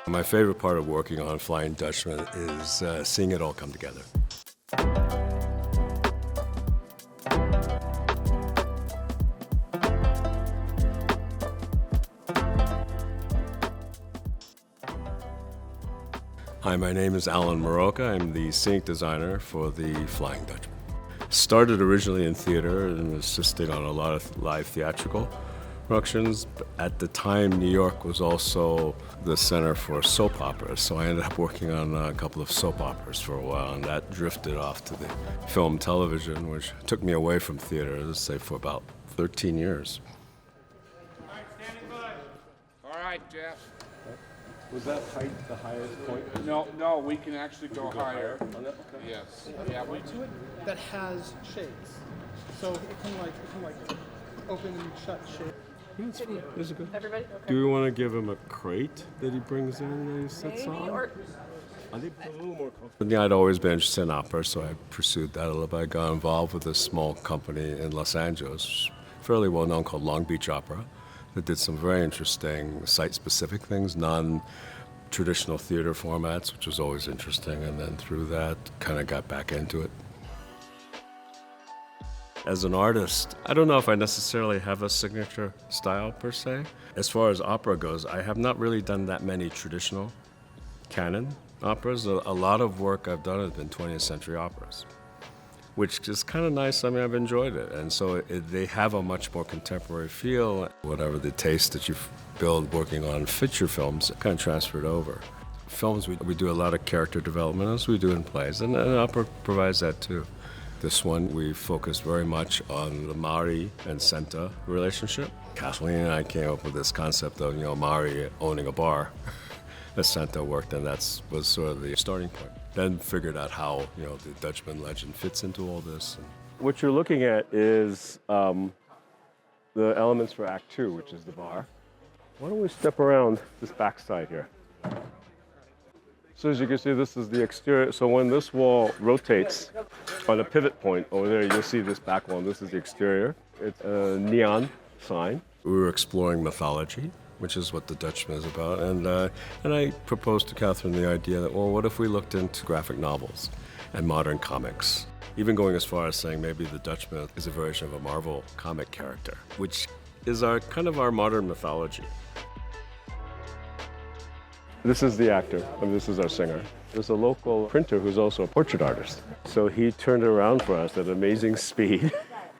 My favorite part of working on Flying Dutchman is seeing it all come together. Hi, my name is Alan Muraoka. I'm the scenic designer for the Flying Dutchman. Started originally in theater and assisting on a lot of live theatrical productions. But at the time, New York was also the center for soap operas, so I ended up working on a couple of soap operas for a while, and that drifted off to the film television, which took me away from theater, let's say, for about 13 years. All right, standing by. All right, Jeff. Was that height the highest point? No, we can actually go higher. On that? Okay. Yes. Yeah, we To it that has shades, so it can like open and shut shade. This is good. Everybody? Okay. Do we want to give him a crate that he brings in that he sits Maybe, on? or I think a little more comfortable. Yeah, I'd always been interested in opera, so I pursued that a little bit. I got involved with a small company in Los Angeles, fairly well known, called Long Beach Opera, that did some very interesting site-specific things, non-traditional theater formats, which was always interesting. And then through that, kind of got back into it. As an artist, I don't know if I necessarily have a signature style per se. As far as opera goes, I have not really done that many traditional canon operas. A lot of work I've done has been 20th century operas, which is kind of nice. I mean, I've enjoyed it. And so they have a much more contemporary feel. Whatever the taste that you build working on feature films kind of transferred over. Films, we do a lot of character development, as we do in plays, and opera provides that too. This one, we focused very much on the Maori and Senta relationship. Kathleen and I came up with this concept of, Maori owning a bar. The Senta worked, and that was sort of the starting point. Then figured out how, the Dutchman legend fits into all this. What you're looking at is the elements for Act 2, which is the bar. Why don't we step around this backside here? So as you can see, this is the exterior. So when this wall rotates on a pivot point over there, you'll see this back wall. This is the exterior. It's a neon sign. We were exploring mythology, which is what the Dutchman is about. And I proposed to Catherine the idea that, well, what if we looked into graphic novels and modern comics? Even going as far as saying maybe the Dutchman is a version of a Marvel comic character, which is our modern mythology. This is the actor, and this is our singer. There's a local printer who's also a portrait artist. So he turned it around for us at amazing speed.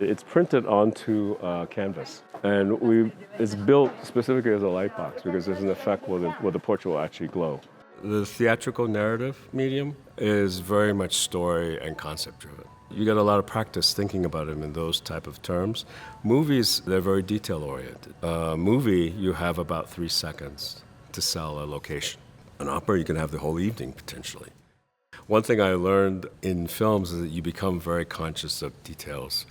It's printed onto canvas, and it's built specifically as a light box because there's an effect where the portrait will actually glow. The theatrical narrative medium is very much story and concept driven. You get a lot of practice thinking about it in those type of terms. Movies, they're very detail oriented. Movie, you have about 3 seconds to sell a location. An opera, you can have the whole evening potentially. One thing I learned in films is that you become very conscious of details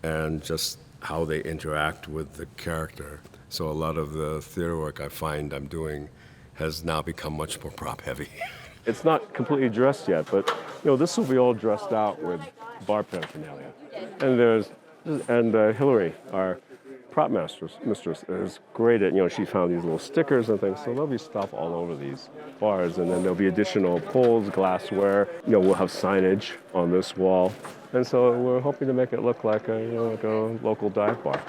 and just how they interact with the character. So a lot of the theater work I find I'm doing has now become much more prop heavy. It's not completely dressed yet, but this will be all dressed out with bar paraphernalia. And Hillary, our prop mistress, is great at, she found these little stickers and things, so there'll be stuff all over these bars, and then there'll be additional poles, glassware, we'll have signage on this wall, and so we're hoping to make it look like a local dive bar.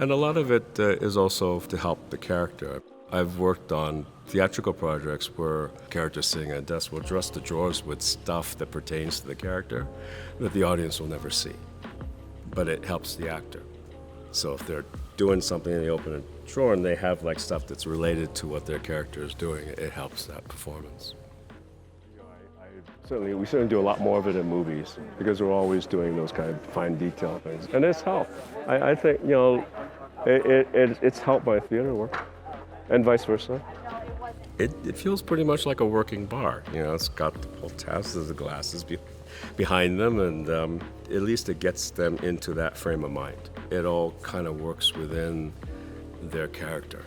And a lot of it is also to help the character. I've worked on theatrical projects where characters sitting at a desk will dress the drawers with stuff that pertains to the character that the audience will never see, but it helps the actor. So if they're doing something and they open a drawer and they have stuff that's related to what their character is doing, it helps that performance. We certainly do a lot more of it in movies because we're always doing those kind of fine detail things. And it's helped. I think, it's helped my theater work and vice versa. It feels pretty much like a working bar. It's got the whole tassels of glasses behind them, and at least it gets them into that frame of mind. It all kind of works within their character.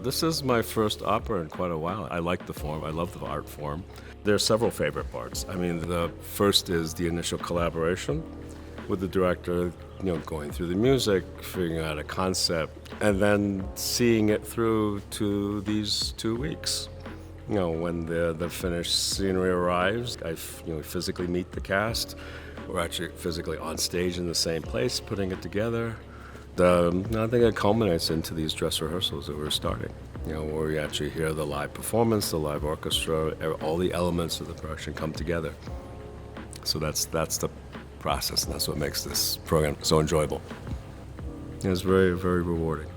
This is my first opera in quite a while. I like the form. I love the art form. There are several favorite parts. I mean, the first is the initial collaboration with the director, going through the music, figuring out a concept, and then seeing it through to these 2 weeks. When the finished scenery arrives, we physically meet the cast. We're actually physically on stage in the same place, putting it together. I think it culminates into these dress rehearsals that we're starting. Where we actually hear the live performance, the live orchestra, all the elements of the production come together. So that's the process, and that's what makes this program so enjoyable. It's very, very rewarding.